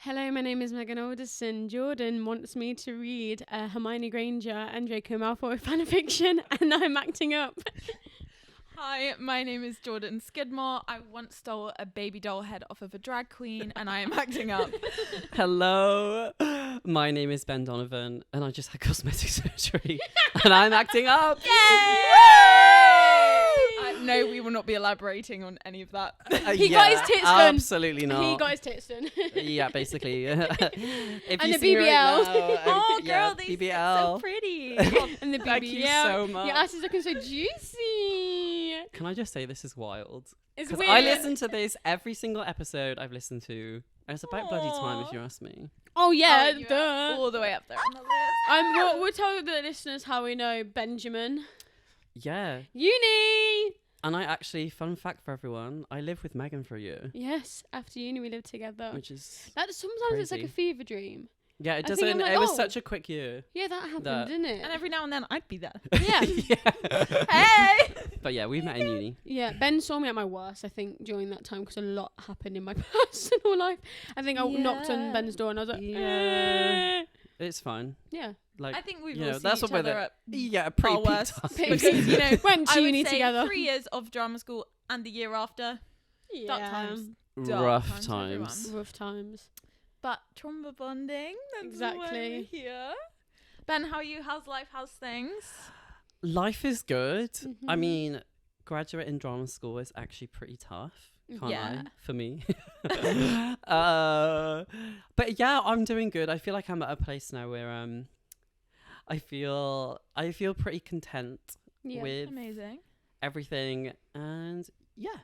Hello, my name is Megan Alderson. Jordan wants me to read Hermione Granger and Draco Malfoy fanfiction, and I'm acting up. Hi, my name is Jordan Skidmore. I once stole a baby doll head off of a drag queen, and I am acting up. Hello, my name is Ben Donovan, and I just had cosmetic surgery, and I'm acting up. Yay! No, we will not be elaborating on any of that. He got his tits done. Absolutely not. He got his tits done. Yeah, basically. If And you the see BBL. Right now, Oh, yeah, girl, these BBL. so pretty. And the BBL. Thank you so much. Your ass is looking so juicy. Can I just say this is wild? It's Because weird. I listen to this every single episode I've listened to. And it's about bloody time, if you ask me. Oh yeah, you are duh. all the way up there on the list. We'll tell the listeners how we know Benjamin. Yeah. Uni. And I actually, fun fact for everyone, I lived with Megan for a year. Yes, after uni we lived together. Which is That sometimes it's like a crazy. fever dream. Yeah, it I think doesn't. I'm like, It was oh. such a quick year. Yeah, that happened, That- didn't it? And every now and then, I'd be there. Yeah. Yeah. Hey! But yeah, we met in uni. Yeah, Ben saw me at my worst, I think, during that time because a lot happened in my personal life. I think I knocked on Yeah. Ben's door and I was like, Yeah. It's fine. yeah. Like, I think we've you all know, seen that's each what we're other there. at Yeah, pretty our worst. Because, you know, went to I would uni say together. 3 years of drama school and the year after. Dark times. Dark rough times, everyone. times. Rough times. But trauma bonding, that's Exactly. why we're here. Ben, how are you? How's life? How's things? Life is good. I Mhm. mean, graduate in drama school is actually pretty tough. Can't Yeah. lie, for me. But yeah, I'm doing good. I feel like I'm at a place now where I feel pretty content Yeah. with Amazing. everything, and yeah.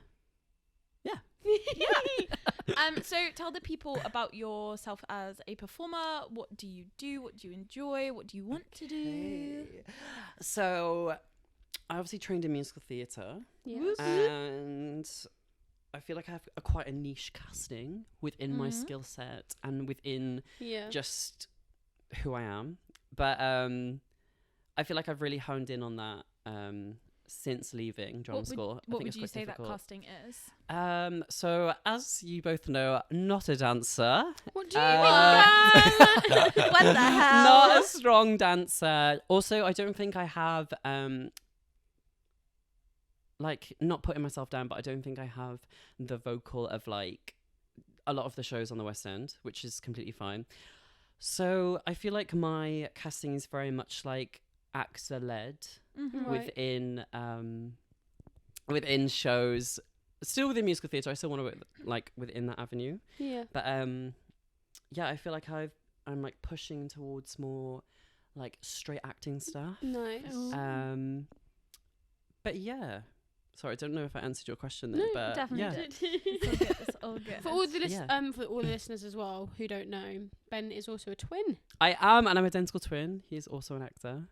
So tell the people about yourself as a performer. What do you do? What do you enjoy? What do you want to do? Okay. So I obviously trained in musical theatre, Yeah. and I feel like I have quite a niche casting within my Mhm. skill set and within Yeah. just who I am. But I feel like I've really honed in on that since leaving drama school. What I think would it's you quite say difficult. that casting is? So as you both know, not a dancer. What do you Uh, mean? What the hell? Not a strong dancer. Also, I don't think I have like, not putting myself down, but I don't think I have the vocal of like a lot of the shows on the West End, which is completely fine. So I feel like my casting is very much like actor led Mhm. Right. within shows, still within musical theatre. I still want to work like within that avenue. Yeah. But yeah, I feel like I'm like pushing towards more like straight acting stuff. Nice. Ooh. But yeah, sorry, I don't know if I answered your question there, No, but definitely yeah. did. It's all good. It's all good. For all the Yeah. for all the listeners as well who don't know, Ben is also a twin, I am, and I'm identical twin. He's also an actor.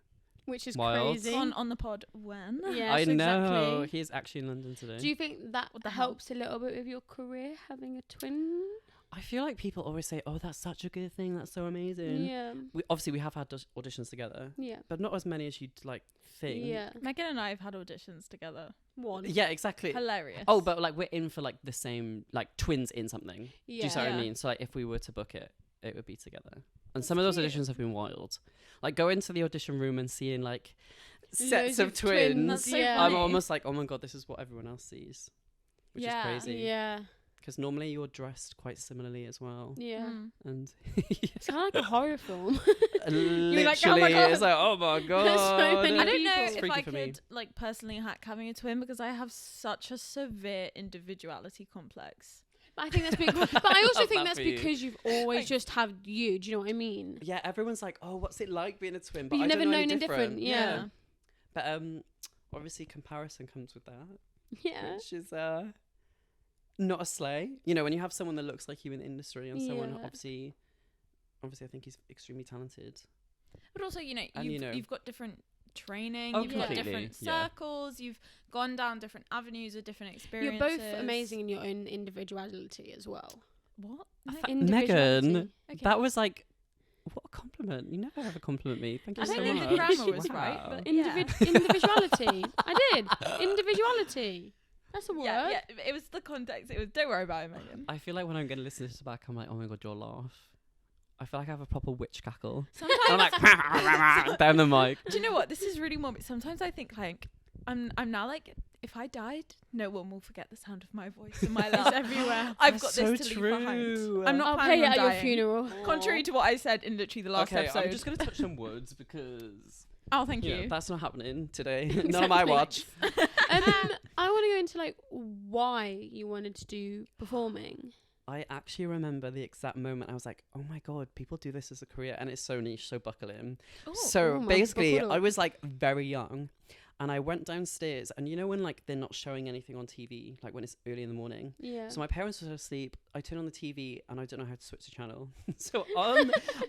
which is Wild. crazy. on the pod when? Yes, I know. exactly. He's actually in London today. Do you think that What the hell? helps a little bit with your career, having a twin? I feel like people always say, "Oh, that's such a good thing. That's so amazing." Yeah. We have had auditions together, Yeah. but not as many as you'd like think. Yeah. Megan and I have had auditions together. One. Yeah, exactly. Hilarious. Oh, but like we're in for like the same, like twins in something. Yeah. Do you see what I Yeah. mean? So like if we were to book it, it would be together. And That's some of those cute. auditions have been wild. Like going to the audition room and seeing like Loads sets of of twins. twins. That's so Yeah. I'm funny. almost like, oh my god, this is what everyone else sees, which Yeah. is crazy. Yeah. Because normally you're dressed quite similarly as well. Yeah. Mm. And It's kind of like a horror film. literally, like, "Oh my God." it's like, oh my god. There's so many I don't know people. It's if freaky I for me. could like personally hack having a twin because I have such a severe individuality complex. But I think that's because, but I also Love think that that's for you. because you've always Thanks. just had you. Do you know what I mean? Yeah, everyone's like, oh, what's it like being a twin? But I you've don't never know any known a different. Yeah. But obviously comparison comes with that, Yeah. which is not a slay. You know, when you have someone that looks like you in the industry and someone Yeah. obviously I think he's extremely talented. But also, you know, And, you know- you've got different training, Oh, you've got completely, different yeah. circles, you've gone down different avenues of different You're experiences. both amazing in your own individuality as well. What? Megan, Individuality. Okay. that was like, what a compliment. You never ever compliment me. Thank you I so don't much. think the grammar was right, Wow. but Individuality. I did. Individuality. That's a word. Yeah, it was the context. It was, don't worry about it, Megan. I feel like when I'm going to listen to this back, I'm like, oh my God, your laugh. I feel like I have a proper witch cackle. Sometimes And I'm like, down the mic. do you know what? This is really morbid. Sometimes I think like I'm now like, if I died, no one will forget the sound of my voice and my laugh. It's everywhere. I've That's got this so to true. leave behind. I'm not I'll planning play it on at your dying. funeral. Contrary to what I said in literally the last Okay, episode. I'm just going to touch some words because Oh, thank you you. know, that's not happening today. None of my Exactly. watch. I want to go into like why you wanted to do performing. I actually remember the exact moment I was like, oh my God, people do this as a career and it's so niche, so buckle in. Ooh. So Oh my basically, buckle. I was like very young and I went downstairs and you know when like they're not showing anything on TV, like when it's early in the morning. Yeah. So my parents were asleep. I turn on the TV and I don't know how to switch the channel. So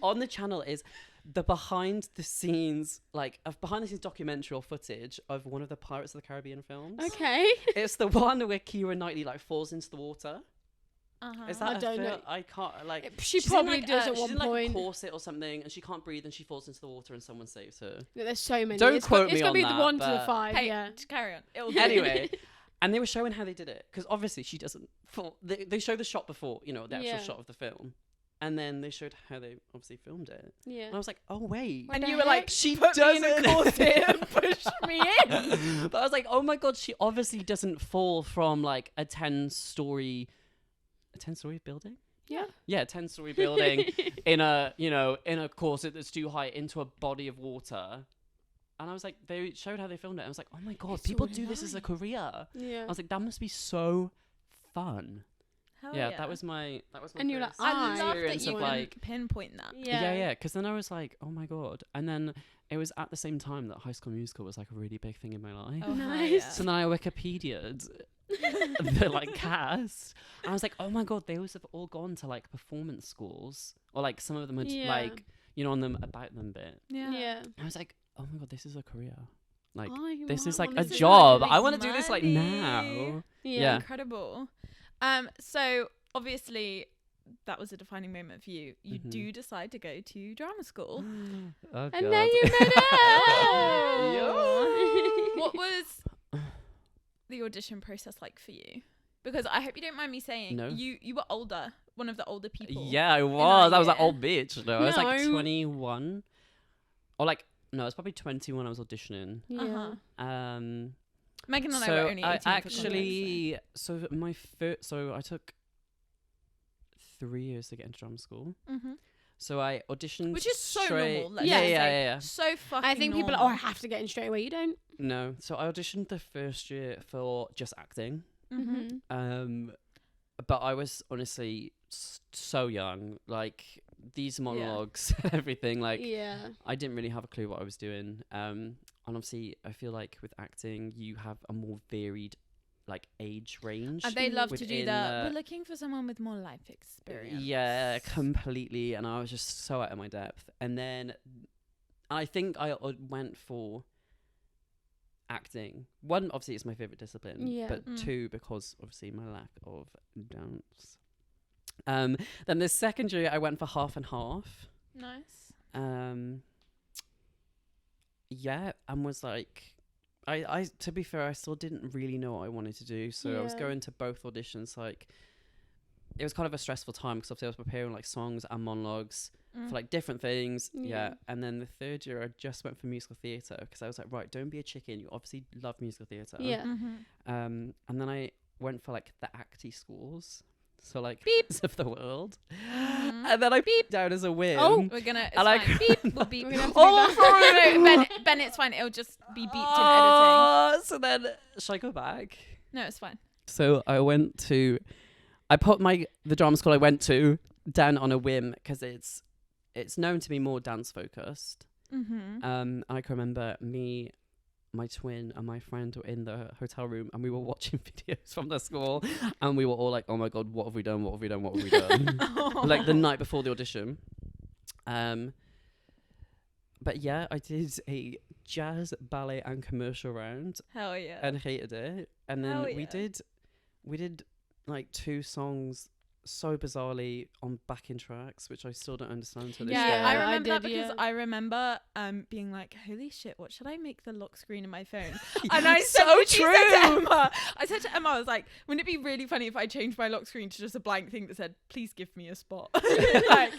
on the channel is the behind the scenes documentary or footage of one of the Pirates of the Caribbean films. Okay. It's the one where Kiera Knightley like falls into the water. Uh-huh. Is that I a don't film? know. I can't like. She she's in, probably like, does at she's one in, like, point. a corset or something, and she can't breathe, and she falls into the water, and someone saves her. There's so many. Don't It's quote it's me gonna on be that, the 1 to the but- 5. Hey, Yeah. just carry on. It'll do. Anyway, and they were showing how they did it because obviously she doesn't fall. They show the shot before, you know, the actual Yeah. shot of the film, and then they showed how they obviously filmed it. Yeah. And I was like, oh wait. And the you were like, She put me in a doesn't. corset and push me in. But I was like, oh my God, she obviously doesn't fall from like a 10-story building. Yeah. Yeah, 10-story building in a corset that's too high into a body of water. And I was like, they showed how they filmed it. I was like, oh my God, It's people so do this as a career. Yeah. I was like, that must be so fun. Hell Yeah, that was my And you're like, first I love that experience you of can like pinpoint that. yeah. Because then I was like, oh my God. And then it was at the same time that High School Musical was like a really big thing in my life. Oh, hell Nice. yeah. So then I Wikipedia'd the like cast. And I was like, oh my God, they have all gone to like performance schools, or like some of them had Yeah. like, you know, on them about them bit. Yeah. Yeah. I was like, oh my God, this is a career. Like I this is might like wanna a do job. that. I want to do this like Money. now. Yeah. Incredible. So obviously that was a defining moment for you. You Mhm. do decide to go to drama school. Oh, And God. now you met Yo. What was the audition process like for you? Because I hope you don't mind me saying No. you were older, one of the older people. Yeah, I our was. I was that year. old bitch. No, I was like No. 21. Or like, no, I was probably 21 I was auditioning. Yeah. Uh-huh. Um, Megan and I so were only 18 I for context, actually, so my first, so I took 3 years to get into drama school. so. Mhm. So I auditioned, Which is so straight- normal. Let's Yeah, just yeah, say. yeah, yeah. So fucking I think people are, normal. I have to get in straight away. You don't. No, so I auditioned the first year for just acting. Mhm. But I was honestly so young. Like these monologues, everything. Like Yeah. I didn't really have a clue what I was doing. And obviously, I feel like with acting, you have a more varied, like, age range. And they love to do within, that. We're looking for someone with more life experience. Yeah, completely. And I was just so out of my depth. And then I think I went for acting. One, obviously, it's my favorite discipline. Yeah. But Mm. two, because obviously my lack of dance. Then the second year, I went for half and half. Nice. Yeah, and was like, I to be fair, I still didn't really know what I wanted to do, so I was Yeah. going to both auditions. Like, it was kind of a stressful time because obviously I was preparing like songs and monologues Mm. for like different things. Yeah. Yeah. And then the third year, I just went for musical theatre because I was like, right, don't be a chicken. You obviously love musical theatre. Yeah. Mhm. And then I went for like the acty schools. So like Beep. of the world. Mhm. And then I beeped down as a win. Oh. We're gonna. It's And I fine. Beep. We'll beep. We're gonna have to Oh, beep that. sorry. No, Ben, it's fine. It'll just be beeped in editing. Oh, so then, should I go back? No, it's fine. So I put the drama school I went to down on a whim because it's known to be more dance focused. Mm-hmm. And I can remember me, my twin, and my friend were in the hotel room, and we were watching videos from the school, and we were all like, "Oh my God, what have we done? What have we done? What have we done?" Like the night before the audition. But yeah, I did a jazz, ballet, and commercial round, Hell yeah. and hated it. And then Hell we yeah. did like 2 songs so bizarrely on backing tracks, which I still don't understand to this Yeah, day. I I remember that did, because yeah. I remember being like, holy shit, what should I make the lock screen in my phone? And And I said, so literally said to true. Emma, I was like, wouldn't it be really funny if I changed my lock screen to just a blank thing that said, please give me a spot? Like,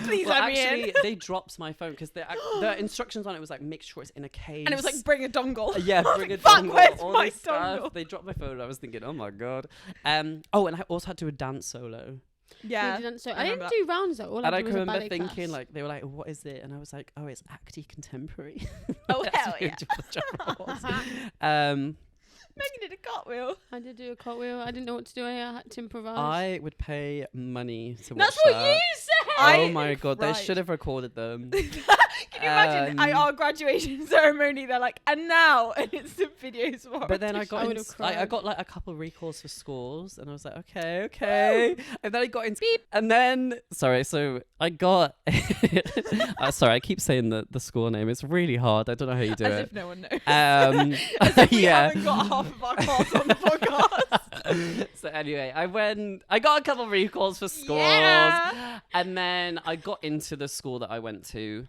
please Well, let me in. actually, they dropped my phone because the instructions on it was like, make sure it's in a case. And it was like, bring a dongle. yeah, bring a Fuck, dongle, where's all my this stuff. dongle? They dropped my phone. And I was thinking, oh my god. Oh, and I also had to do a dance solo. Yeah. So I I remember didn't do rounds though. All And I I did can was a remember ballet thinking, class. like, they were like, what is it? And I was like, oh, it's acty contemporary. Oh, That's hell really yeah. what the genre was. Megan did a cartwheel. I did do a cartwheel. I didn't know what to do. I had to improvise. I would pay money to watch That's what that. you said. Oh my god, they cried. should have recorded them. Can you imagine at Um, our graduation ceremony? They're like, and now, and it's the videos for. But then I I got would've I cried. got like a couple of recalls for schools, and I was like, okay. And then I got into and then so I got sorry, I keep saying the school name. It's really hard. I don't know how you do as it. if no one knows. As As if we yeah. haven't got half of our class on the podcast. So anyway, I got a couple of recalls for schools, Yeah. and then I got into the school that I went to.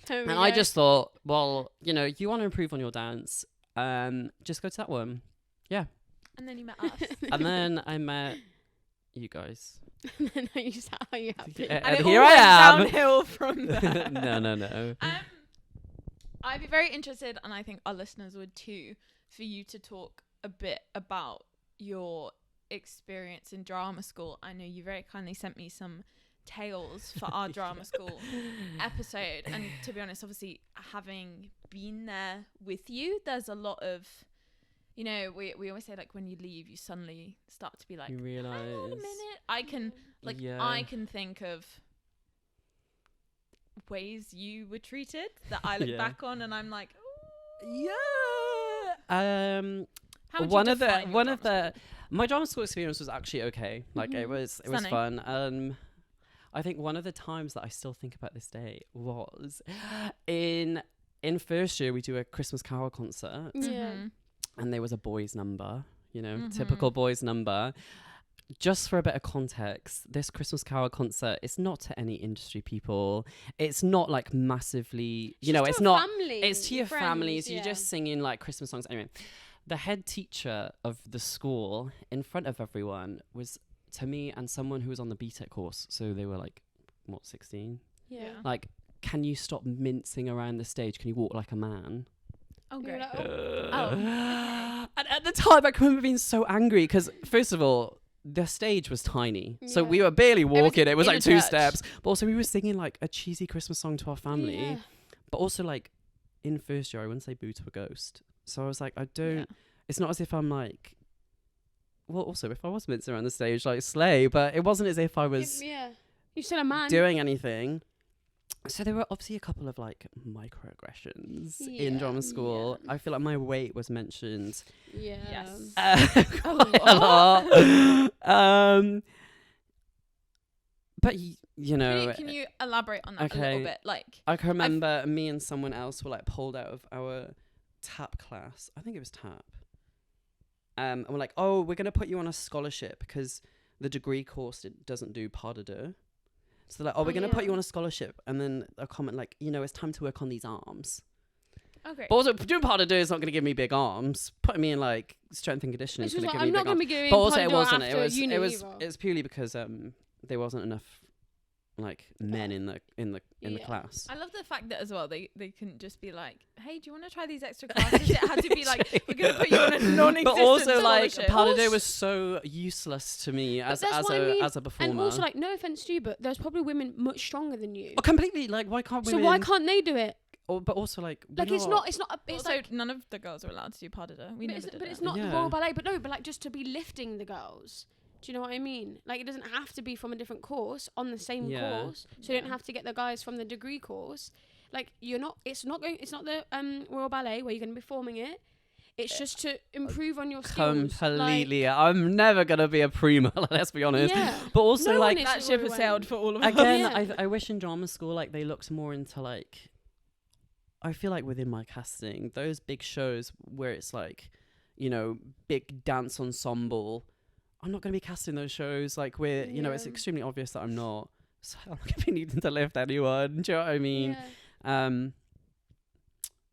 There we And I go. just thought, well, you want to improve on your dance, just go to that one. And then you met us. And then I met you guys. And then I used how you have to. Yeah, And and it here all I went am. downhill from there. No. I'd be very interested, and I think our listeners would too, for you to talk a bit about your experience in drama school. I know you very kindly sent me some tales for our drama school episode, and to be honest, obviously having been there with you, there's a lot of, we always say like when you leave, you suddenly start to be like, You hang on a realise. minute, I can Yeah. I can think of ways you were treated that I look Yeah. back on and I'm like, Yeah. how would One you of the define your one of drama the my drama school experience was actually okay. Like it was Stunning. fun. I think one of the times that I still think about this day was in first year we do a Christmas Carol concert, school? Yeah. Mhm. and there was a boys number, Mhm. typical boys number. Just for a bit of context, this Christmas Carol concert, it's not to any industry people. It's not like massively, it's not. Family, It's to your friends, families. yeah. You're just singing like Christmas songs. Anyway, the head teacher of the school in front of everyone was to me and someone who was on the BTEC course. So they were like, 16? Yeah. Like, can you stop mincing around the stage? Can you walk like a man? Oh, You're great. like, oh. And at the time, I can remember being so angry because, first of all, the stage was tiny. So we Yeah. were barely walking. It was in like a 2 church. steps. But also, we were singing like a cheesy Christmas song to our family. Yeah. But also, like, in first year, I wouldn't say boo to a ghost. So I was like, I don't. Yeah. It's not as if I'm like. Well, also, if I was mincing around the stage, like, slay. But it wasn't as if I was Yeah. You're still a man. doing anything. So there were obviously a couple of like microaggressions in Yeah, drama school. I feel like my weight was mentioned Yeah. Yes. quite a lot. But Can you elaborate on that a okay. little bit? Like, I can remember me and someone else were like pulled out of our tap class. I think it was tap. And we're like, oh, we're gonna put you on a scholarship because the degree course doesn't do pas de deux. So they're like, oh, we're gonna put you on a scholarship, and then a comment like, it's time to work on these arms. okay. But also, doing pas de deux is not gonna give me big arms. Putting me in like strength and conditioning It's is just gonna like, give me I'm big not arms. going to be doing But also, it Polydor wasn't. after uni It was either. purely because there wasn't enough like men in the Yeah. class. I love the fact that as well they couldn't just be like, hey, do you want to try these extra classes? It had to be like, we're going to put you on a non-existent But also, like, scholarship. pas de deux was so useless to me as that's as what I a mean. as a performer. And also, like, no offense to you, but there's probably women much stronger than you. Oh, completely. Like, why can't So women? why can't they do it? But also, like, Like, it's not. It's Also, like. none of the girls are allowed to do pas de deux. We But never did but it's that. not the Yeah. Royal Ballet. But no, but like just to be lifting the girls. Do you know what I mean? Like, it doesn't have to be from a different course on the same Yeah. course. So you don't have to get the guys from the degree course. Like, you're not. It's not going. It's not the Royal Ballet where you're going to be performing it. It's just to improve on your skills. completely. I'm never gonna be a prima. Let's be honest. Yeah. But also, No like, one is That ship has when- sailed for all of us. again, Yeah. I wish in drama school like they looked more into like. I feel like within my casting, those big shows where it's like, big dance ensemble I'm not going to be cast in those shows. Like you know, it's extremely obvious that I'm not. So I'm not going to be needing to lift anyone. Do you know what I mean? Yeah.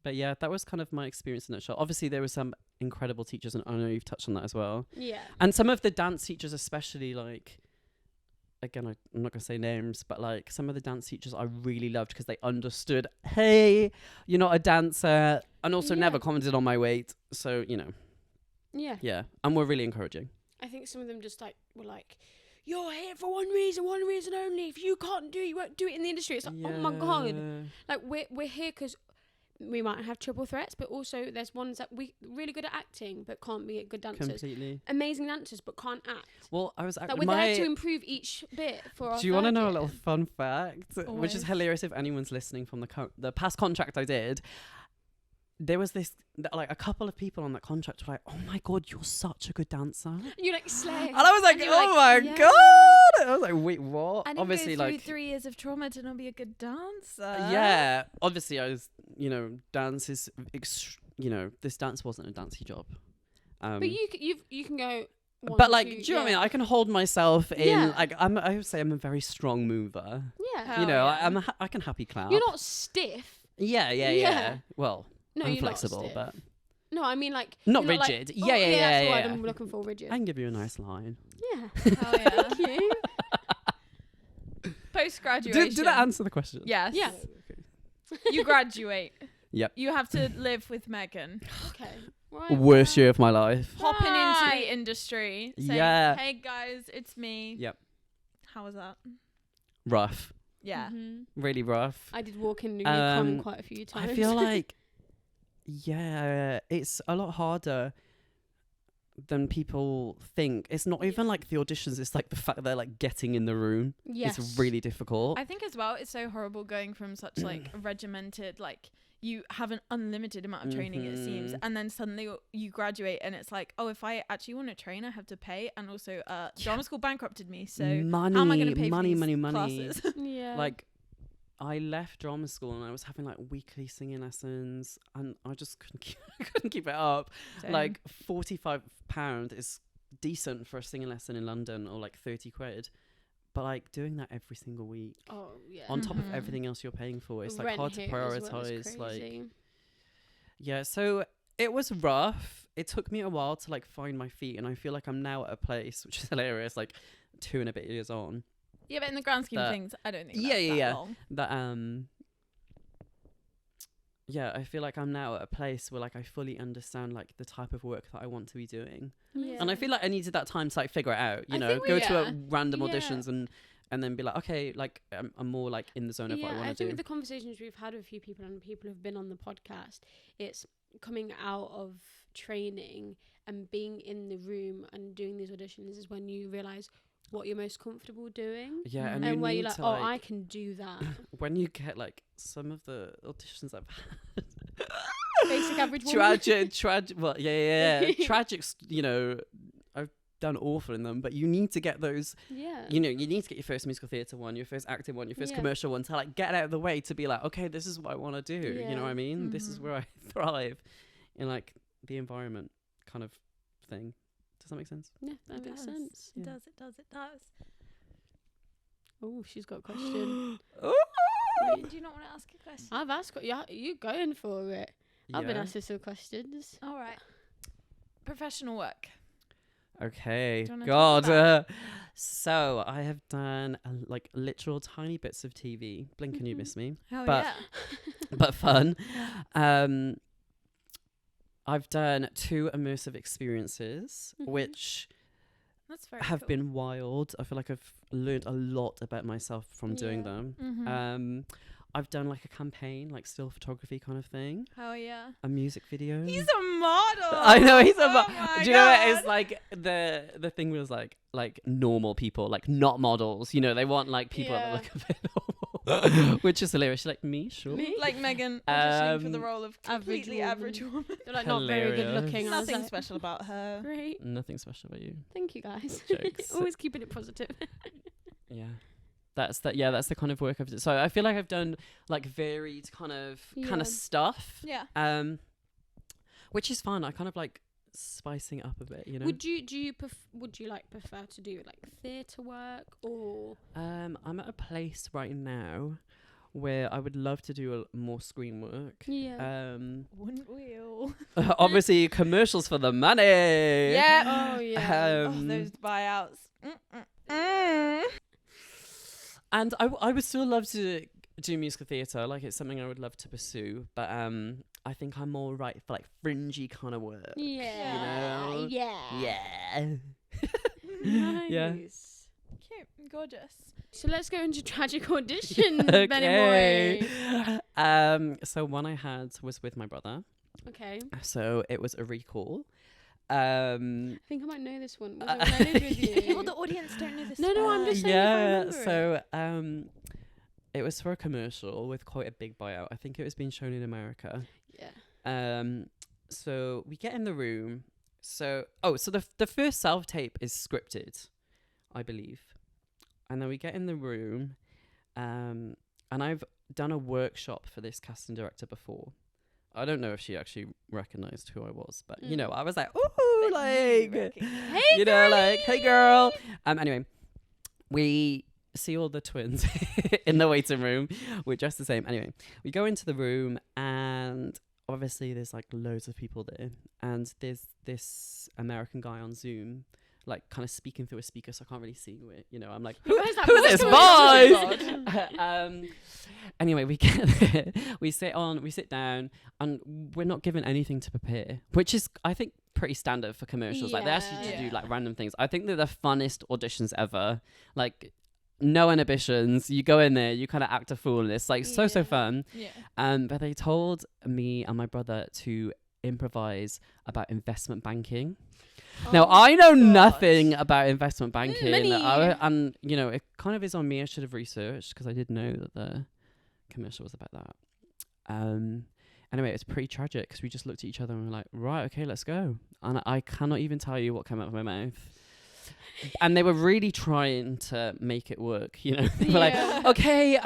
But yeah, that was kind of my experience in that show. Obviously, there were some incredible teachers, and I know you've touched on that as well. Yeah. And some of the dance teachers, especially, like, again, I'm not going to say names, but like some of the dance teachers I really loved because they understood, hey, you're not a dancer, and also never commented on my weight. So, you know. Yeah. Yeah. And were really encouraging. I think some of them just like were like, you're here for one reason only. If you can't do it, you won't do it in the industry. It's like, oh my God. Like, we're here because we might have triple threats, but also there's ones that we really good at acting but can't be good dancers. Completely. Amazing dancers but can't act. Well, I was we're there to improve each bit for our. Do you want to know a little fun fact, which is hilarious if anyone's listening from the past contract I did? There was this, like, a couple of people on that contract were like, oh my God, you're such a good dancer. You like slay. And I was like, oh my God. I was like, wait, what? I didn't obviously, go through like 3 years of trauma to not be a good dancer. Yeah. Obviously, I was, you know, dance is, you know, this dance wasn't a dancey job. But you can go. But like, do you know what I mean? I can hold myself in. Like, I would say I'm a very strong mover. Yeah. You know, I can happy clap. You're not stiff. Yeah. Well. No, I'm you're flexible, not stiff. but no, I mean like not rigid. rigid. Like, Yeah. That's what I'm looking for, rigid. I can give you a nice line. Yeah. Hell yeah. Thank you. Post-graduation. Did that answer the question? Yes. Yeah. Okay. You graduate. Yep. You have to live with Megan. Okay. Right. Worst year of my life. Hopping into the industry. Saying, Yeah. hey guys, it's me. Yep. How was that? Rough. Yeah. Mm-hmm. Really rough. I did walk in New York quite a few times. I feel like, it's a lot harder than people think. It's not even like the auditions, it's like the fact they're like getting in the room. Yes. It's really difficult. I think as well, it's so horrible going from such like regimented, like you have an unlimited amount of training, it seems, and then suddenly you graduate and it's like, oh, if I actually want to train, I have to pay. And also drama school bankrupted me, so how am I going to pay for these classes? Yeah. Like, I left drama school and I was having like weekly singing lessons and I just couldn't keep it up. Same. Like £45 is decent for a singing lesson in London, or like 30 quid. But like doing that every single week, on top of everything else you're paying for, it's like Rent hard to here as well is prioritize. Like, crazy. yeah, so it was rough. It took me a while to like find my feet, and I feel like I'm now at a place, which is hilarious, like 2 and a bit years on, Yeah, but in the grand scheme of things, I don't think that's that long. that yeah, I feel like I'm now at a place where like I fully understand like the type of work that I want to be doing. Yeah. And I feel like I needed that time to like figure it out, you I know, think go to a random Yeah. auditions and then be like, okay, like I'm more like in the zone of what I want I to think do. with the conversations we've had with a few people and people who've been on the podcast, it's coming out of training and being in the room and doing these auditions is when you realise what you're most comfortable doing. Yeah, and And where need you're like, to, oh, I can do that. when you get like some of the auditions I've had, Basic average woman. tragic, well, yeah, tragic, you know, I've done awful in them, but you need to get those, Yeah. you know, you need to get your first musical theatre one, your first acting one, your first Yeah. commercial one, to like get out of the way, to be like, okay, this is what I want to do, you know Yeah. what I mean? This is where I thrive in like the environment kind of thing. Does that make sense? Yeah, that makes sense. It Yeah. does, it does, it does. Oh, she's got a question. Do you not want to ask a question? I've asked, you going for it. I've been Yeah. asked some questions. All right. Professional work. Okay. Do you wanna talk about God. So I have done like literal tiny bits of TV. Blink and you miss me, Oh, But- yeah. but fun. I've done 2 immersive experiences, which That's very have cool. been wild. I feel like I've learned a lot about myself from doing Yeah. them. Mhm. I've done like a campaign, like still photography kind of thing, Oh, yeah. a music video. He's a model. I know he's a Oh model. my Do you know what? God. It's like the thing was like normal people, like not models. You know, they want like people that Yeah. look a bit normal, which is hilarious. She's like, me, sure. Me? Like Megan auditioning for the Um, role of average completely woman. average woman. They're like not very good Hilarious. looking. I was Nothing like, special about her. Great. Nothing special about you. Thank you guys. Jokes. Always keeping it positive. Yeah. That's the kind of work I've done. So I feel like I've done like varied kind Yeah. of stuff. Yeah. Which is fun. I kind of like spicing it up a bit, you know. Would you like prefer to do like theatre work or? I'm at a place right now where I would love to do more screen work. Yeah. Wouldn't we all? Obviously, commercials for the money. Yeah. Oh yeah. Those buyouts. And I would still love to do musical theatre. Like, it's something I would love to pursue. But I think I'm more right for like fringy kind of work. Yeah. You know? Yeah. Yeah. Yeah. Nice. Cute. Gorgeous. So let's go into tragic auditions, Okay. Benny. So one I had was with my brother. Okay. So it was a recall. I think I might know this one. Was it when I lived with you? Well, the audience don't know this. No, I'm just saying if I remember so it was for a commercial with quite a big buyout. I think it was being shown in America. Yeah. So we get in the room. So the first self tape is scripted, I believe. And then we get in the room, and I've done a workshop for this casting director before. I don't know if she actually recognized who I was, but you know, I was like, ooh, like, Hey, you know, like, hey girl. Anyway, we see all the twins in the waiting room. We're dressed the same. Anyway, we go into the room, and obviously there's like loads of people there, and there's this American guy on Zoom, like kind of speaking through a speaker, so I can't really see it. You know, I'm like, who's this voice? Anyway, we get there, we sit down, and we're not given anything to prepare, which is, I think, pretty standard for commercials. Like, they ask you to do like random things. I think they're the funnest auditions ever. Like, no inhibitions. You go in there, you kind of act a fool, and it's like so fun. Yeah. But they told me and my brother to improvise about investment banking. Now, I know nothing about investment banking, and you know, it kind of is on me. I should have researched, because I did know that the commercial was about that. Anyway, it's pretty tragic, because we just looked at each other and were like, right, okay, let's go. And I cannot even tell you what came out of my mouth. And they were really trying to make it work, you know. They were like, okay,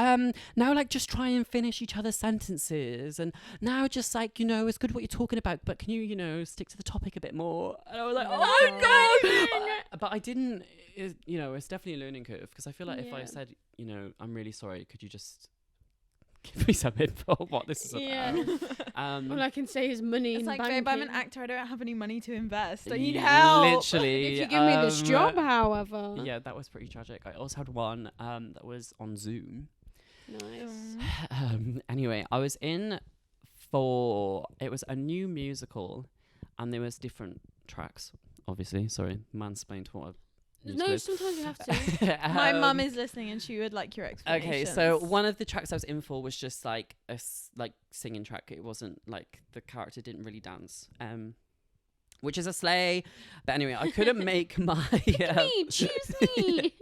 now like just try and finish each other's sentences, and now just like, you know, it's good what you're talking about, but can you, you know, stick to the topic a bit more? And I was like, oh my god. But I didn't, you know, it's definitely a learning curve, because I feel like if I said, you know, I'm really sorry, could you just give me some info on what this is about? All I can say is money. It's in like, banking. babe, I'm an actor. I don't have any money to invest. I need help. Literally. If you give me this job, however. Yeah, that was pretty tragic. I also had one that was on Zoom. Nice. Anyway, I was in for, it was a new musical, and there was different tracks, obviously. Sorry, mansplained what No, sometimes you have to. My mum is listening, and she would like your explanation. Okay, so one of the tracks I was in for was just like a singing track. It wasn't like, the character didn't really dance, which is a slay. But anyway, I couldn't make my choose me.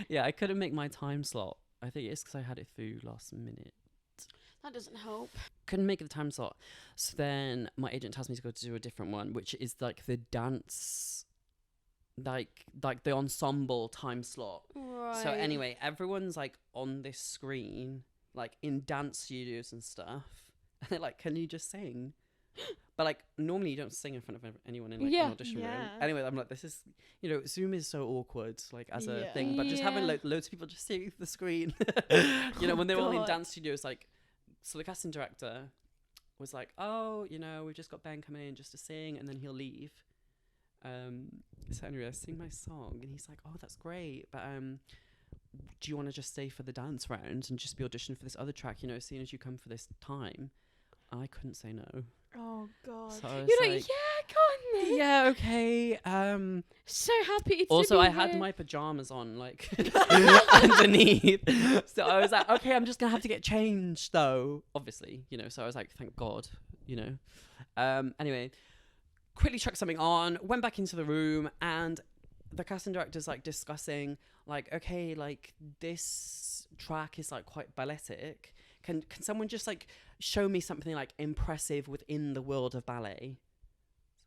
Yeah, I couldn't make my time slot. I think it's because I had it through last minute. That doesn't help. Couldn't make the time slot. So then my agent tells me to go to do a different one, which is like the dance, like the ensemble time slot. Right. So anyway, everyone's like on this screen, like in dance studios and stuff, and they're like, can you just sing? But like, normally you don't sing in front of anyone in like an audition room. Anyway, I'm like, this is, you know, Zoom is so awkward, like as a thing, but just having like loads of people just seeing the screen, you know, when they're all in dance studios, like, so the casting director was like, oh, you know, we've just got Ben coming in just to sing, and then he'll leave. So anyway, I sing my song, and he's like, oh, that's great, but do you want to just stay for the dance round and just be auditioned for this other track, you know, as soon as you come for this time? I couldn't say no. Oh god. So I was You're like, yeah, go on then. yeah, okay. So happy to Also, be I had here. my pajamas on, like, underneath. So I was like, okay, I'm just going to have to get changed, though, obviously, you know. So I was like, thank God, you know. Anyway, quickly chucked something on, went back into the room, and the casting director's, like, discussing, like, okay, like, this track is, like, quite balletic. Can someone just, like, show me something, like, impressive within the world of ballet?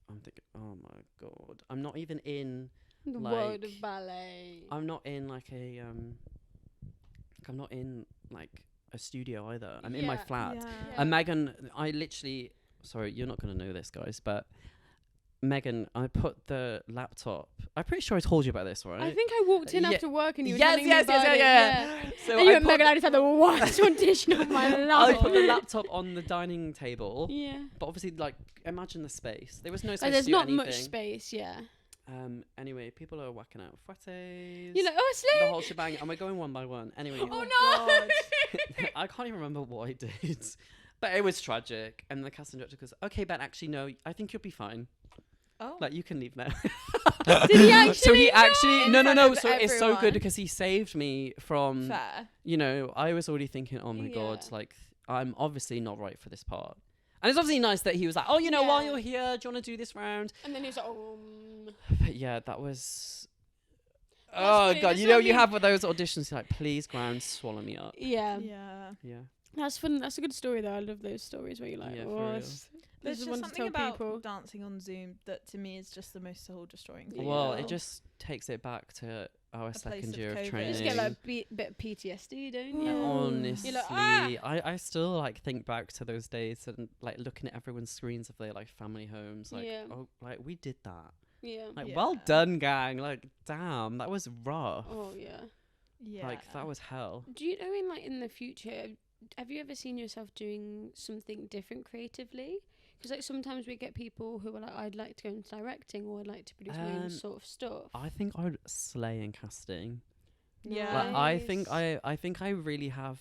I'm thinking, oh my god, I'm not even in the like, world of ballet. I'm not in like a I'm not in like a studio either. I'm in my flat. And Megan, I literally, sorry, you're not gonna know this, guys, but Megan, I put the laptop. I'm pretty sure I told you about this, right? I think I walked in Yeah. after work and you were Yes, telling yes, me about yes, it. yeah. So And you I went, put, Megan, I just had the worst audition of my I life. put the laptop on the dining table. Yeah. But obviously, like, imagine the space. There was no space Like, there's to do not anything. much space, yeah. Anyway, people are whacking out frettes. You're like, oh, the Slay! whole shebang, and we're going one by one. Anyway, Oh, no! I can't even remember what I did, but it was tragic. And the casting director goes, "Okay, Ben, actually, no, I think you'll be fine. Oh. Like, you can leave now." Did he actually? So he actually In no. front of So it's so good everyone. because he saved me from. Fair. You know, I was already thinking, oh my god, Yeah. like I'm obviously not right for this part. And it's obviously nice that he was like, oh, you know, while Yeah. you're here, do you want to do this round? And then he was like, But yeah, that was. That's Oh funny, god, that's you know, what I you mean. have with those auditions, you're like, please, ground, swallow me up. yeah. Yeah. Yeah. That's fun. That's a good story, though. I love those stories where you're like, Yeah, for oh, real. this There's is just one to something tell about people. dancing on Zoom that to me is just the most soul destroying thing. Well, Yeah. it just takes it back to our place second of year of COVID. training. You just get like a bit of PTSD, don't you? Honestly, You're like, ah! I still like think back to those days and like looking at everyone's screens of their like family homes, like Yeah. oh, like we did that. Yeah. Like, well done, gang. Like, damn, that was rough. Oh yeah. Yeah. Like, that was hell. Do you know in the future, have you ever seen yourself doing something different creatively? Because like sometimes we get people who are like, I'd like to go into directing or I'd like to produce my own sort of stuff. I think I would slay in casting. Yeah. Like, Nice. I think I really have.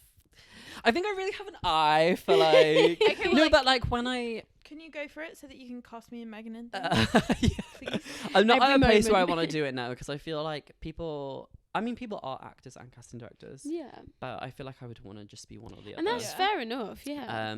I think I really have an eye for like. Okay, No, like- but like when I. Can you go for it so that you can cast me and Megan in? Yeah. Please. I'm not Every at a place where I moment. want to do it now because I feel like people. I mean, people are actors and casting directors, Yeah. but I feel like I would want to just be one or the And other. that's Yeah. fair enough. Yeah.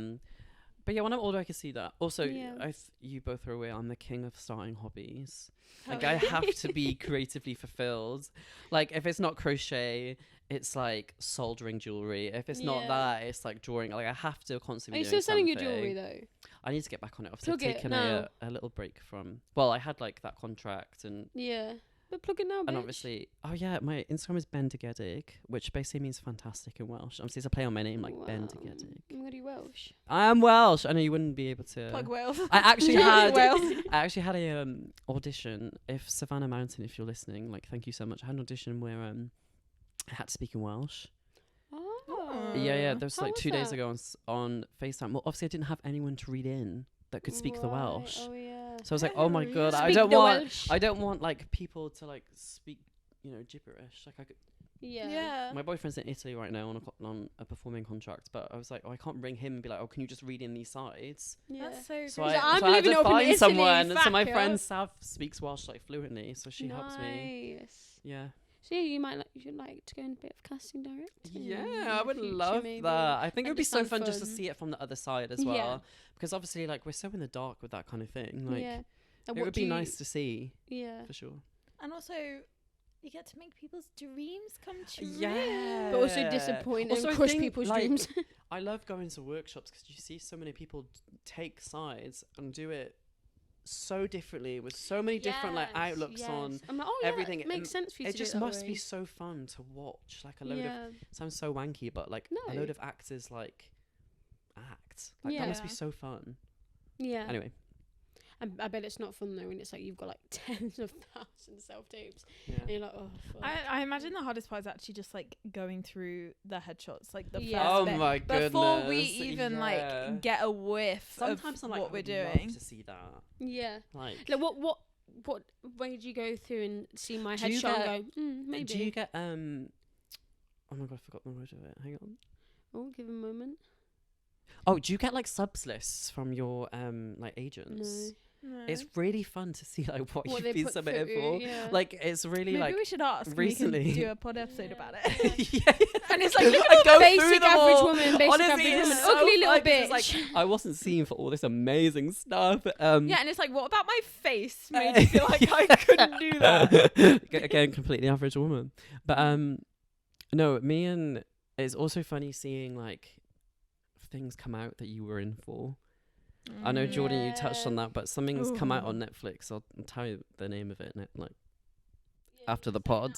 But yeah, when I'm older, I can see that. Also, Yeah. you both are aware I'm the king of starting hobbies. Like, Hell I yeah. have to be creatively fulfilled. Like, if it's not crochet, it's like soldering jewelry. If it's not Yeah. that, it's like drawing. Like, I have to constantly. Are you be doing still selling your something. jewelry though? I need to get back on it. Obviously, I've Plug it taken now. a little break from. Well, I had like that contract and. Yeah. But plug it now, bitch. And obviously, oh yeah, my Instagram is Ben Digedig, which basically means fantastic in Welsh. Obviously, it's a play on my name, like Ben Wow. Digedig. I'm gonna be Welsh. I am Welsh. I know you wouldn't be able to. Plug Wales. I actually Yeah. had. Wales. I actually had a audition. If Savannah Mountain, if you're listening, like thank you so much. I had an audition where I had to speak in Welsh. Oh. Yeah. There was How like was 2 days that? ago on FaceTime. Well, obviously I didn't have anyone to read in that could speak the Right, Welsh. Oh yeah. So I was like, oh my Oh, god, yeah. I Speak don't the want. Welsh. I don't want like people to like speak, gibberish. Like I could. Yeah. Yeah. My boyfriend's in Italy right now on a performing contract, but I was like, oh, I can't ring him and be like, oh, can you just read in these sides? Yeah. That's so So crazy. I, I'm so I had leaving to it up in find Italy, someone. So my fuck friend yeah. Sav speaks Welsh like fluently, so she helps me. Nice. Yeah. So yeah, you should like to go in a bit of casting directing. in Yeah, I the would future, love maybe. that. I think it would be so That'd fun sound just to fun. see it from the other side as well. Yeah. Because obviously, like, we're so in the dark with that kind of thing. Like, yeah. it would be nice to see, Yeah. for sure. And also, you get to make people's dreams come true. Yeah. But also disappoint Also, I and crush think, people's like, dreams. I love going to workshops because you see so many people take sides and do it so differently with so many different like outlooks on I'm like, oh yeah, everything. it makes and sense for you it to just do it that must way. be so fun to watch, like a load of Yeah. sounds so wanky, but like a No. load of actors like act like Yeah. that must be so fun. Yeah. Anyway, I bet it's not fun though when it's like you've got like tens of thousands of self-tapes and yeah. you're like, oh fuck. I imagine the hardest part is actually just like going through the headshots, like the Yeah. first Oh bit, my goodness! before we even yeah. like get a whiff Sometimes of I'm like, what I we're would love doing. to see that. Yeah. Like, Like what way did you go through and see my Do you headshot get- and go, maybe. do you get oh my god, I forgot the word of it. Hang on. Oh, give a moment. Oh, do you get like subs lists from your like agents? No. No. It's really fun to see like what, What you've they been put submitted through, for. yeah. Like it's really Maybe like we should ask. recently- We can do a pod episode Yeah. about it. yeah. And it's like, look I at all go the through basic them average all. woman, basic Honestly, average it's woman, so ugly little fun 'cause bitch. it's like I wasn't seeing for all this amazing stuff. Yeah, and it's like, what about my face made you feel like I couldn't do that? Again, completely average woman. But no, me and it's also funny seeing like things come out that you were in for. I know Jordan, you touched on that, but something's come out on Netflix. I'll tell you the name of it like after the pod.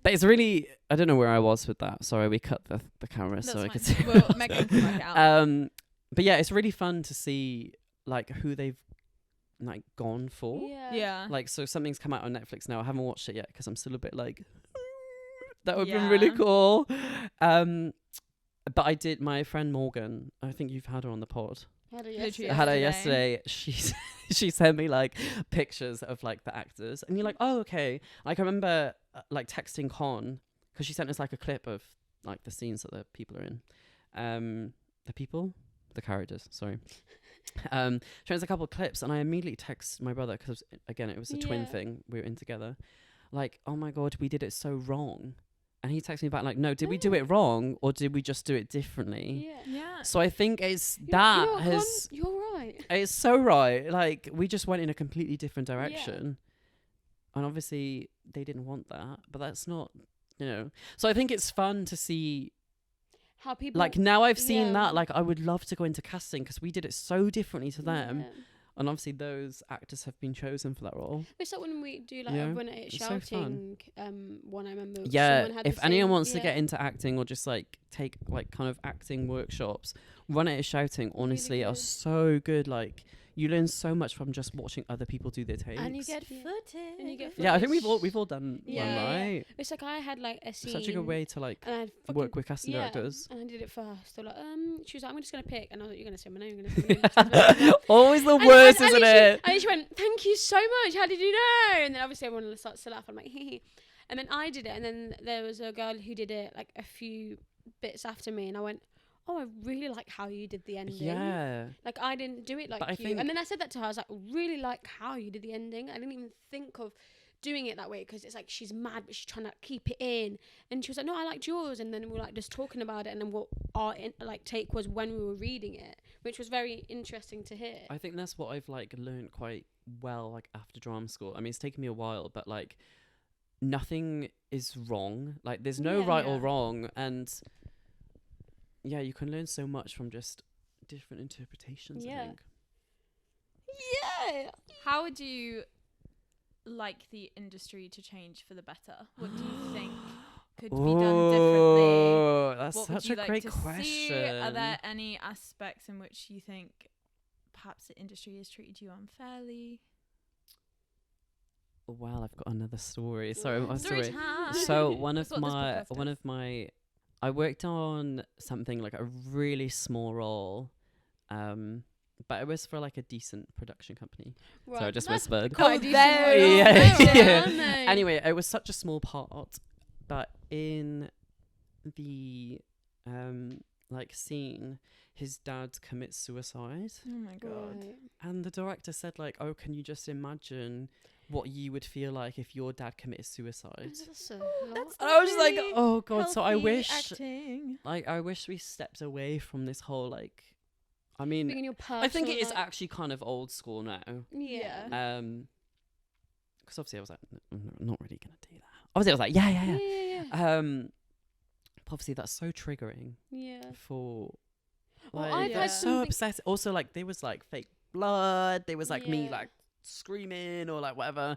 But it's really, I don't know where I was with that. Sorry, we cut the camera so I could see. Well, Megan can work it out. But yeah, it's really fun to see like who they've like gone for. Yeah. Like, so something's come out on Netflix now. I haven't watched it yet because I'm still a bit like, that would have been really cool. But I did. My friend Morgan, I think you've had her on the pod. Had her yesterday. She sent me like pictures of like the actors, and you're like, oh, okay. Like I remember like texting Con because she sent us like a clip of like the scenes that the people are in. The characters. Sorry. She has a couple of clips, and I immediately text my brother because again it was a twin thing. We were in together. Like, oh my god, we did it so wrong. And he texted me back like, no, did we do it wrong or did we just do it differently? Yeah. So I think it's You're right. It's so right. Like, we just went in a completely different direction. And obviously they didn't want that, but that's not, So I think it's fun to see how people, like, now I've seen that, like, I would love to go into casting because we did it so differently to them. And obviously those actors have been chosen for that role. It's like when we do like a Run At It Shouting one, I remember. Yeah, if anyone wants to get into acting or just like take like kind of acting workshops, Run At It Shouting honestly are so good. Like, you learn so much from just watching other people do their takes. And you get footage. Yeah, I think we've all done one, right? It's like I had like a scene. Such a good way to like work with casting directors. And I did it first. They're like, she was like, I'm just gonna pick, and I was like, you're gonna say my name. You're gonna say my name. Always the worst, isn't it? And she went, thank you so much. How did you know? And then obviously everyone starts to laugh. I'm like, hee. And then I did it, and then there was a girl who did it like a few bits after me, and I went, oh, I really like how you did the ending. Yeah. Like, I didn't do it like you. And then I said that to her. I was like, really like how you did the ending. I didn't even think of doing it that way because it's like she's mad, but she's trying to keep it in. And she was like, no, I liked yours. And then we were like just talking about it. And then what our take was when we were reading it, which was very interesting to hear. I think that's what I've like learned quite well like after drama school. I mean, it's taken me a while, but like nothing is wrong. Like, there's no right or wrong. And yeah, you can learn so much from just different interpretations, I think. Yeah. How would you like the industry to change for the better? What do you think could be done differently? That's what such would you a like great to question. See? Are there any aspects in which you think perhaps the industry has treated you unfairly? Well, I've got another story. Sorry, my Story story. time. So one of my I worked on something like a really small role, but it was for like a decent production company. Right. So I just whispered. Quite Anyway, it was such a small part, but in the like scene, his dad commits suicide. Oh my god! Right. And the director said like, "Oh, can you just imagine what you would feel like if your dad committed suicide?" That's and I was just like, oh god. So I wish acting. I wish we stepped away from this whole like, I mean, I think it is actually kind of old school now. Yeah. Because obviously I was like, I'm not really gonna do that. Obviously I was like, yeah. Obviously that's so triggering. Yeah. For well, like, I've had so upset. Also, like, there was like fake blood. There was like me like screaming or like whatever,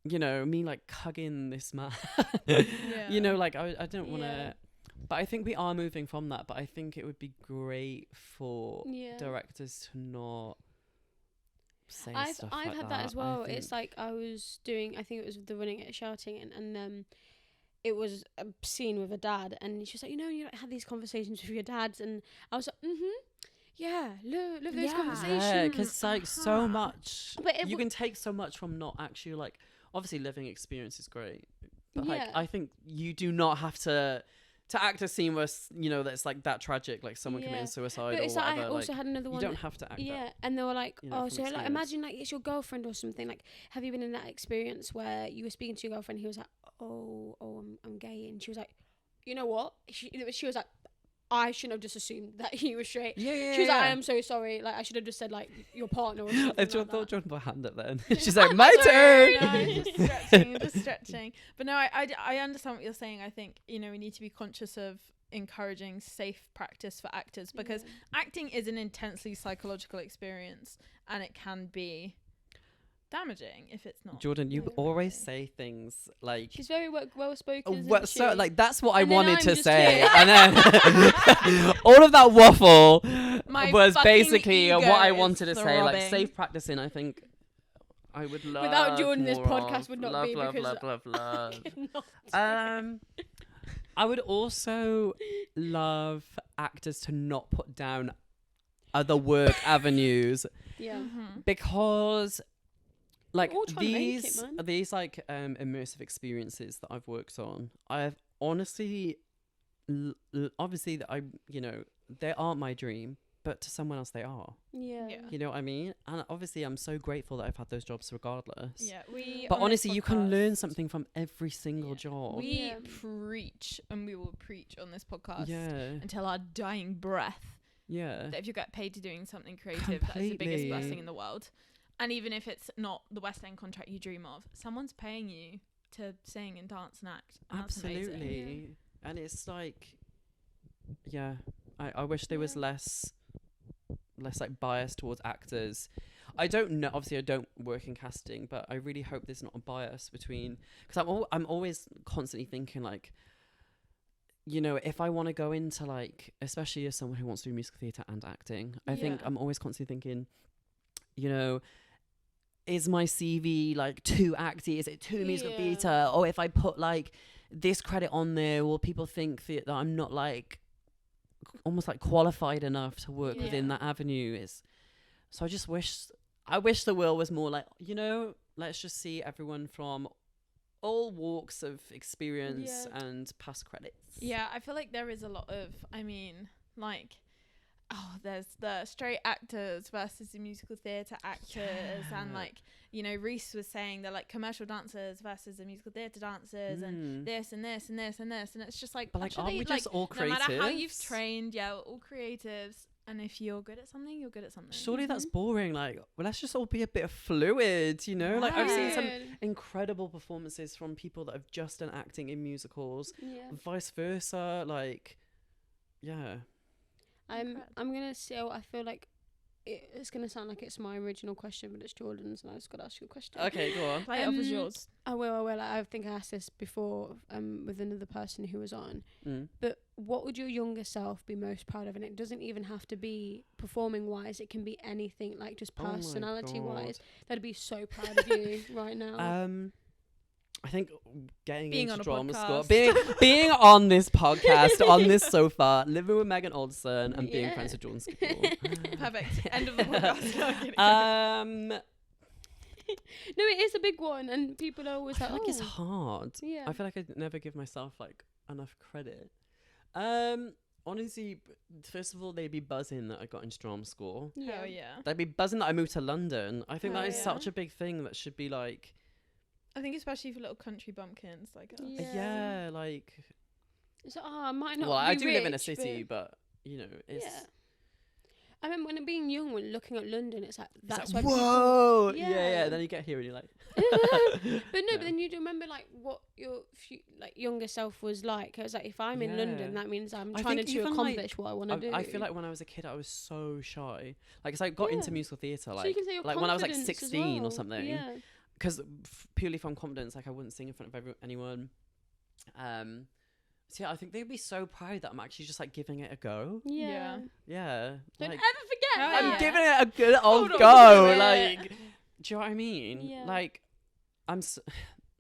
me like hugging this man. Like I don't want to, but I think we are moving from that. But I think it would be great for directors to not say stuff like that. I've had that as well. It's like I was doing, I think it was the Running It Shouting, and it was a scene with a dad, and she was like, you like, had these conversations with your dads, and I was like, yeah, love those conversations. Yeah, because it's like so much. But you can take so much from not actually like. Obviously, living experience is great, but like I think you do not have to act a scene where that's like that tragic, like someone committing suicide or whatever. I also had another one. You don't have to act. Yeah, and they were like, so like imagine like it's your girlfriend or something. Like, have you been in that experience where you were speaking to your girlfriend? He was like, oh, I'm gay, and she was like, you know what? She was like, I shouldn't have just assumed that he was straight. Yeah. She was like, I am so sorry. Like, I should have just said like your partner or something. I thought John put a hand up then. She's like, my turn. turn. Just stretching. But no, I understand what you're saying. I think we need to be conscious of encouraging safe practice for actors, because acting is an intensely psychological experience, and it can be damaging if it's not. Jordan, you always say things like she's very well spoken. So like that's what I wanted to say, and then all of that waffle was basically what I wanted to say. Like safe practicing, I think I would love Without Jordan, this more podcast of. would not love, be love, because love, love. I cannot do it. I would also love actors to not put down other work avenues Yeah. because like We're all trying to make it, man. these like immersive experiences that I've worked on, I've honestly obviously that I, you know, they aren't my dream, but to someone else they are. Yeah. You know what I mean? And obviously I'm so grateful that I've had those jobs regardless. Yeah, we. But on this honestly, you can learn podcast, something from every single job. We Yeah. preach, and we will preach on this podcast Yeah. until our dying breath. Yeah. That if you get paid to doing something creative, that is the biggest Completely. blessing in the world. And even if it's not the West End contract you dream of, someone's paying you to sing and dance and act. And that's amazing. Absolutely. And it's like, yeah, I wish there was less like bias towards actors. I don't know, obviously I don't work in casting, but I really hope there's not a bias between, because I'm always constantly thinking like, you know, if I want to go into like, especially as someone who wants to do musical theatre and acting, I think Yeah. I'm always constantly thinking, you know, is my CV like too acty? Is it too musical Yeah. theatre? Or if I put like this credit on there, will people think that I'm not like almost like qualified enough to work within Yeah. that avenue? So I wish the world was more like, you know, let's just see everyone from all walks of experience Yeah. and past credits. Yeah, I feel like there is a lot of, I mean, like, there's the straight actors versus the musical theatre actors, and Yeah. like, you know, Reese was saying they're like commercial dancers versus the musical theatre dancers, and this and this and this and this, and it's just like, But like, aren't actually, we like, just all no creatives? matter how you've trained, yeah, we're all creatives, and if you're good at something, you're good at something. Surely that's boring. Like, well, let's just all be a bit fluid, you know? Like, I've seen some Right. incredible performances from people that have just done acting in musicals, Yeah. vice versa. Like, yeah. I'm gonna say, I feel like it's gonna sound like it's my original question, but it's Jordan's, and I just gotta ask you a question. Okay, go on. Play it off as Um, yours. I will. I think I asked this before with another person who was on. Mm. But what would your younger self be most proud of? And it doesn't even have to be performing wise. It can be anything, like just Oh my personality wise. God. That'd be so proud of you right now. I think getting Being into on a drama podcast. school, being on this podcast, on this sofa, living with Megan Alderson, and being Yeah. friends with Jordan School. Perfect. End of the podcast. No, I'm kidding. No, it is a big one, and people are always I feel like, like it's "Oh, hard. yeah." I feel like I'd never give myself like enough credit. Honestly, first of all, they'd be buzzing that I got into drama school. Hell yeah. They'd be buzzing that I moved to London. I think Oh, that is yeah. such a big thing that should be like, I think especially for little country bumpkins like us. Yeah. like. It's like, I might not. Well, be I do live in a rich, city, but you know, it's. yeah. I remember when being young, when looking at London, it's like It's that's like, why whoa, people, yeah. Then you get here and you're like, but no, Yeah. but then you do remember like what your like younger self was like. I was like, if I'm in Yeah. London, that means I'm I trying think to even, accomplish what I want to do. I feel like when I was a kid, I was so shy. Like, 'cause I got into Yeah. musical theatre, so you like, can say your like when I was like confidence as 16 or well. something. Yeah. Because purely from confidence, like I wouldn't sing in front of anyone. So yeah, I think they'd be so proud that I'm actually just like giving it a go. Yeah. Yeah. Don't like, ever forget. Hell I'm yeah. giving it a good old Hold on go. to it. Like, do you know what I mean? Yeah. Like,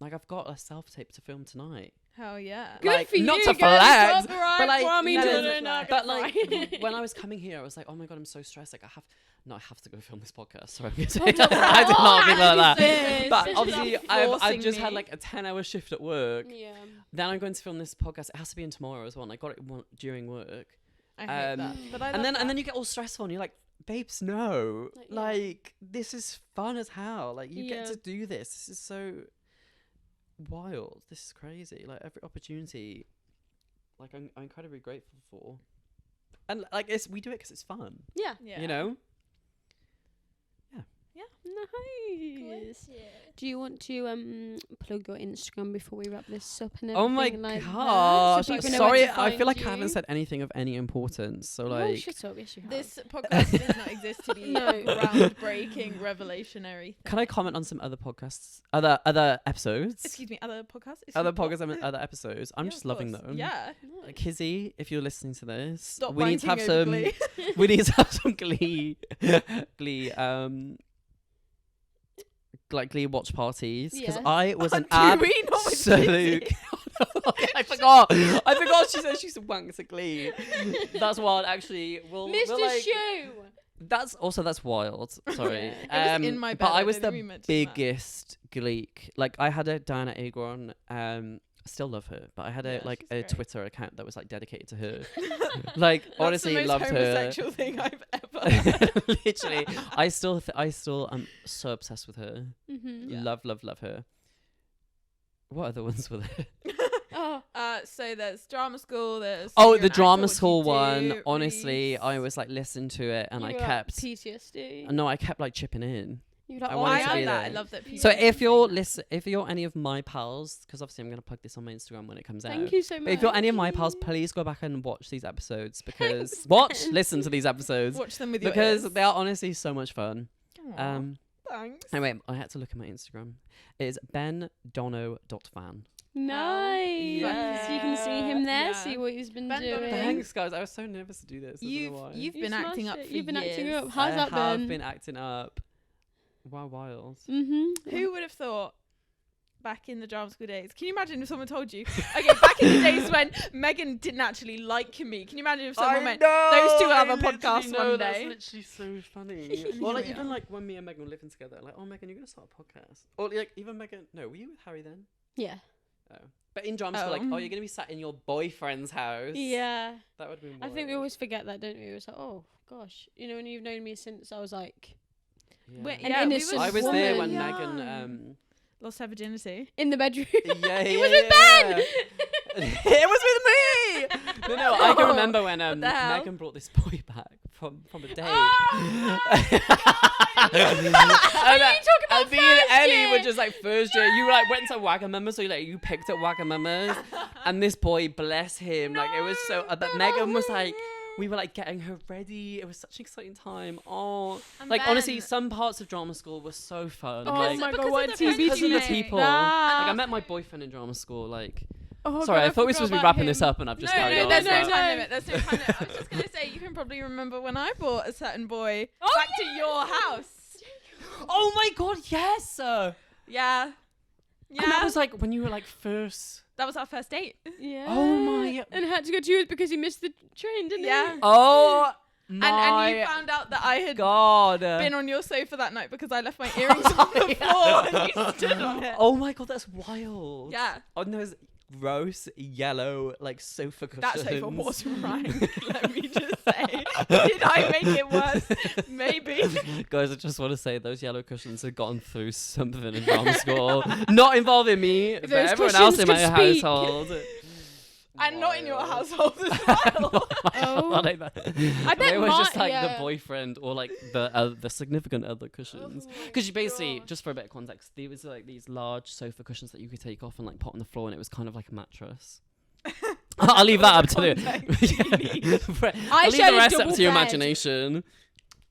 like I've got a self-tape to film tonight. Hell yeah. Good like, for not you, to girl. flex, Copyright but like, for me no, to no, learn no, how to but like fly. when I was coming here, I was like, oh my god, I'm so stressed. Like I have to go film this podcast. Sorry, I'm gonna say Hold that. on. I did not mean like that. Sis. But Sis, obviously, stop I've forcing just had me. like a 10-hour shift at work. Yeah. Then I'm going to film this podcast. It has to be in tomorrow as well. And I got it during work. I hate that. But I love And that. then you get all stressful and you're like, babes, no. Like, yeah. Like, this is fun as hell. Like, you get Yeah. to do this. This is so wild. This is crazy. Like, every opportunity, like, I'm incredibly grateful for. And, like, we do it because it's fun. Yeah. Yeah. You know? Nice. Do you want to plug your Instagram before we wrap this up and Oh my everything like that? gosh. So people know Sorry, where to I feel like find I haven't you? said anything of any importance. So, Oh, like, shut up. Yes, you have. This podcast does not exist to be No. a groundbreaking, revelationary thing. can I comment on some other podcasts? Other episodes? Excuse me, other podcasts? Other Excuse me, podcasts, what? other episodes. I'm Yeah, just of loving course. them. Yeah. Like, Kizzy, if you're listening to this, Stop we need to have wanking over some. Glee. We need to have some Glee like Glee watch parties because Yeah. I was an Do we not with absolute. Lizzie? I forgot. She said she's wanks at Glee. That's wild. Actually, Mr. like, Shoe. that's wild. Sorry. It was in my bed. But I I was don't think we the mentioned that. biggest Gleek. Like I had a Diana Agron. Still love her, but I had Yeah, like she's a great. Twitter account that was like dedicated to her. Like That's honestly, the most loved her. homosexual thing I've ever heard. Literally, I still am so obsessed with her. Mm-hmm. Yeah. Love her. What other ones were there? Oh, So there's drama school. There's Oh, you're the an actor, drama what do you school do, one. Honestly, release. I was like listening to it and you I were kept. PTSD. No, I kept like chipping in. You were like, I oh, wanted I to am be that. there. I love that. So people if say you're that. if you're any of my pals, because obviously I'm gonna plug this on my Instagram when it comes out. thank you so much. But if you're any of my pals, please go back and watch these episodes because Thanks, Ben. listen to these episodes Watch them with your because ears. they are honestly so much fun. Aw, thanks. Anyway, I had to look at my Instagram. It is bendono.fan. Nice. Yeah. So you can see him there, Yeah. see what he's been Ben doing. Donovan. Thanks, guys. I was so nervous to do this. I don't know why. You've You been acting smashed up it. for You've been acting years. up. How's I that have been? been acting up. Wow, wild. Mm-hmm. Who would have thought back in the drama school days? Can you imagine if someone told you? Okay, back in the days when Megan didn't actually like me. Can you imagine if someone went, those two have a podcast one day? That's literally so funny. Or like even like when me and Megan were living together, like, oh Megan, you're gonna start a podcast. Or like even Megan, no, were you with Harry then? Yeah. Oh, but in drama school, like, Oh. oh, you're gonna be sat in your boyfriend's house. Yeah. That would be. I think we always forget that, don't we? It was like, oh gosh, you know, when you've known me since I was like Wait, An yeah, we innocent were I was woman. there when young. Megan. Lost her virginity. in the bedroom. Yeah, He yeah, was with yeah. Ben. It was with me. No, I can remember when the hell? Megan brought this boy back from a date. What are you talking about? And me and first Ellie year? were just like first year. You like went to Wagamama, so you picked up Wagamama's, and this boy, bless him, like it was so. But Megan was like, we were like getting her ready. It was such an exciting time. Oh, And like honestly, Ben- some parts of drama school were so fun. Oh like, my because god, what of a the TV because of the teammate. people. That. Like I met my boyfriend in drama school. Like, Oh, sorry, God, I thought we were forgot supposed to be about wrapping him. this up, and I've just carried no, on. there's no but- time limit. There's no time limit. I was just gonna say you can probably remember when I brought a certain boy back to your house. Oh my god, yes. Yeah. Yeah. And that was like when you were like first. That was our first date. Yeah. Oh my- And had to go to yours because he missed the train, didn't Yeah. he? Oh And my you found out that I had god. been on your sofa that night because I left my earrings on the floor and you stood on it. Oh my god, that's wild. Yeah. On those gross yellow like sofa That cushions. sofa was rank, let me just say. Did I make it worse? Maybe. Guys, I just want to say those yellow cushions have gotten through something in drama school. Not involving me, but Those everyone else in my cushions could speak. household. And not in your Wild. household as well. Oh. I bet they were just my- like yeah. the boyfriend or like the significant other cushions. Because you basically, God. just for a bit of context, there was like these large sofa cushions that you could take off and like put on the floor, and it was kind of like a mattress. I'll leave that up to I the. I I'll leave shared the a rest up double to your bed. imagination.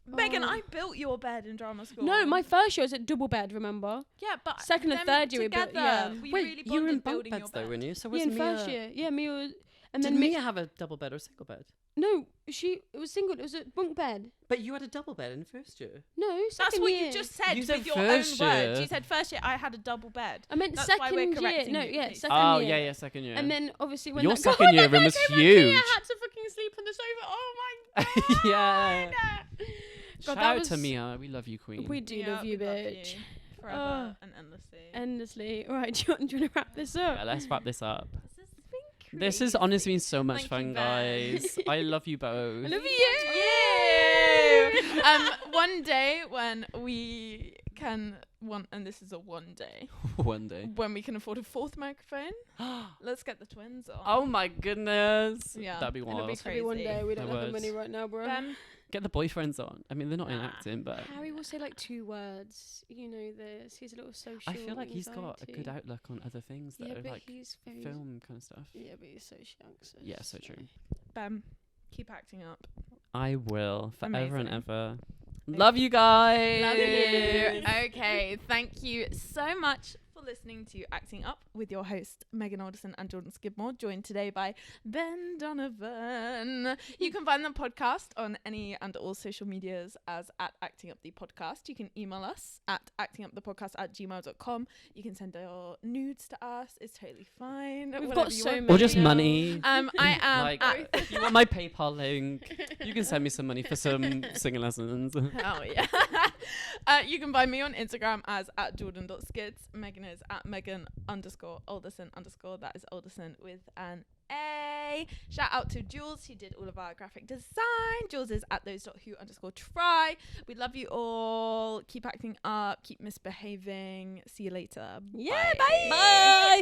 Megan, Oh. I built your bed in drama school. No, my first year was at double bed, remember? Yeah, but second and them third year we built- together, yeah. we Wait, really you were in bonded bunk building beds your though, bed. weren't you? So Yeah, was in Mia. first year. Yeah, Mia was... And Did then Mia have a double bed or a single bed? No, it was single. It was a bunk bed. But you had a double bed in first year. No, That's second what year. you just said You with said your own first words. year. You said first year I had a double bed. I meant That's why we're second year. correcting No, you, yeah, please. second Oh year. yeah, second year. And then obviously when Your that second year God, room that was came on TV, huge. I had to fucking sleep on the sofa. Oh my god. Yeah. God, Shout that out to was- Mia. We love you, Queen. We do Yeah, love you, we love bitch. you forever and endlessly. Endlessly. All right, do you want to wrap this up? Yeah, let's wrap this up. This has This has honestly been so much Thank you, fun, Ben. guys. I love you both. I love you. One day when we can and this is a one day One day. when we can afford a fourth microphone, let's get the twins on. Oh my goodness. Yeah, That'd be it'll be wild. Maybe one day. We don't That have the would. money right now, bro. Ben, Get the boyfriends on. I mean, they're not in Nah. acting, but Harry will say like 2 words. You know this. He's a little social. I feel like he's got a good anxiety. outlook on other things though, Yeah, but like he's very. film kind of stuff. Yeah, but he's so young. So Yeah, so true. Ben, keep acting up. I will forever and Amazing. ever. Love you guys. Love you. Okay, thank you so much for for listening to Acting Up with your host, Megan Alderson and Jordan Skidmore, joined today by Ben Donovan. You can find the podcast on any and all social medias as at Acting Up the Podcast. You can email us at actingupthepodcast@gmail.com. You can send your nudes to us. It's totally fine. We've Whatever got you so want. many. Or just money. I am Like, at if you want my PayPal link, you can send me some money for some singing lessons. Oh yeah. You can find me on Instagram as at jordan.skids. Megan is at Megan_Alderson_. That is Alderson with an A. Shout out to Jules, who did all of our graphic design. Jules is at those.who_try. We love you all. Keep acting up. Keep misbehaving. See you later. Yeah, Bye. bye.